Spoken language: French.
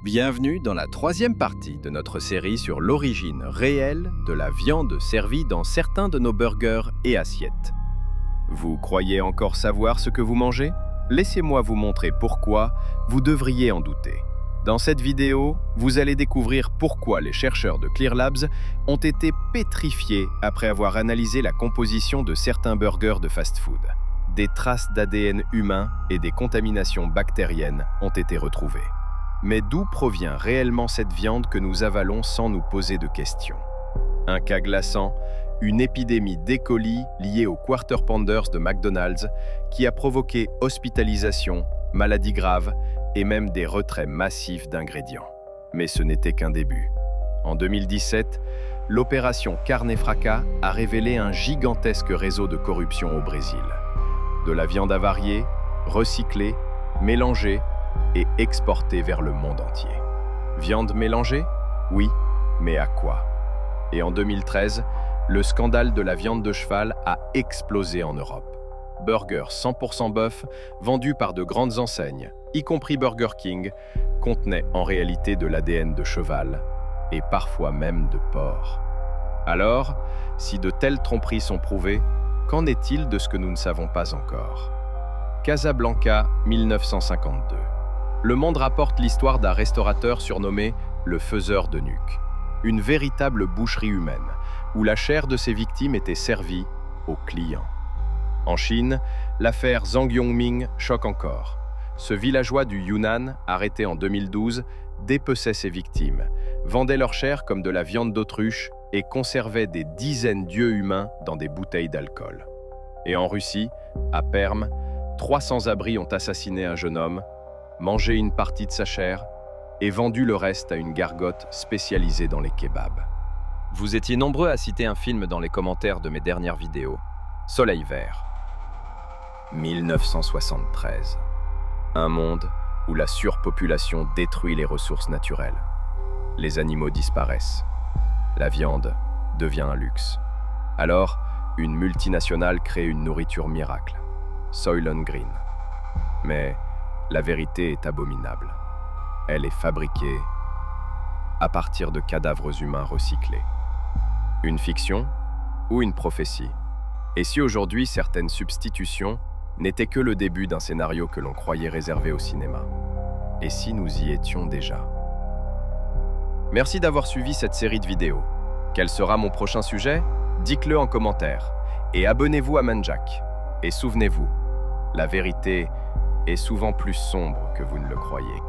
Bienvenue dans la troisième partie de notre série sur l'origine réelle de la viande servie dans certains de nos burgers et assiettes. Vous croyez encore savoir ce que vous mangez? Laissez-moi vous montrer pourquoi vous devriez en douter. Dans cette vidéo, vous allez découvrir pourquoi les chercheurs de Clear Labs ont été pétrifiés après avoir analysé la composition de certains burgers de fast-food. Des traces d'ADN humain et des contaminations bactériennes ont été retrouvées. Mais d'où provient réellement cette viande que nous avalons sans nous poser de questions? Un cas glaçant, une épidémie d'E. coli liée aux Quarter Pounders de McDonald's qui a provoqué hospitalisation, maladies graves et même des retraits massifs d'ingrédients. Mais ce n'était qu'un début. En 2017, l'opération Carne Fraca a révélé un gigantesque réseau de corruption au Brésil. De la viande avariée, recyclée, mélangée et exportée vers le monde entier. Viande mélangée? Oui, mais à quoi? Et en 2013, le scandale de la viande de cheval a explosé en Europe. Burgers 100% bœuf, vendus par de grandes enseignes, y compris Burger King, contenaient en réalité de l'ADN de cheval et parfois même de porc. Alors, si de telles tromperies sont prouvées, qu'en est-il de ce que nous ne savons pas encore? Casablanca, 1952. Le Monde rapporte l'histoire d'un restaurateur surnommé le faiseur de nuques. Une véritable boucherie humaine, où la chair de ses victimes était servie aux clients. En Chine, l'affaire Zhang Yongming choque encore. Ce villageois du Yunnan, arrêté en 2012, dépeçait ses victimes, vendait leur chair comme de la viande d'autruche et conservait des dizaines d'yeux humains dans des bouteilles d'alcool. Et en Russie, à Perm, 300 abris ont assassiné un jeune homme, mangé une partie de sa chair et vendu le reste à une gargote spécialisée dans les kebabs. Vous étiez nombreux à citer un film dans les commentaires de mes dernières vidéos, Soleil vert. 1973. Un monde où la surpopulation détruit les ressources naturelles. Les animaux disparaissent. La viande devient un luxe. Alors, une multinationale crée une nourriture miracle, Soylent Green. Mais la vérité est abominable. Elle est fabriquée à partir de cadavres humains recyclés. Une fiction ou une prophétie? Et si aujourd'hui certaines substitutions n'étaient que le début d'un scénario que l'on croyait réservé au cinéma? Et si nous y étions déjà? Merci d'avoir suivi cette série de vidéos. Quel sera mon prochain sujet? Dites-le en commentaire. Et abonnez-vous à Manjack. Et souvenez-vous, la vérité est souvent plus sombre que vous ne le croyez.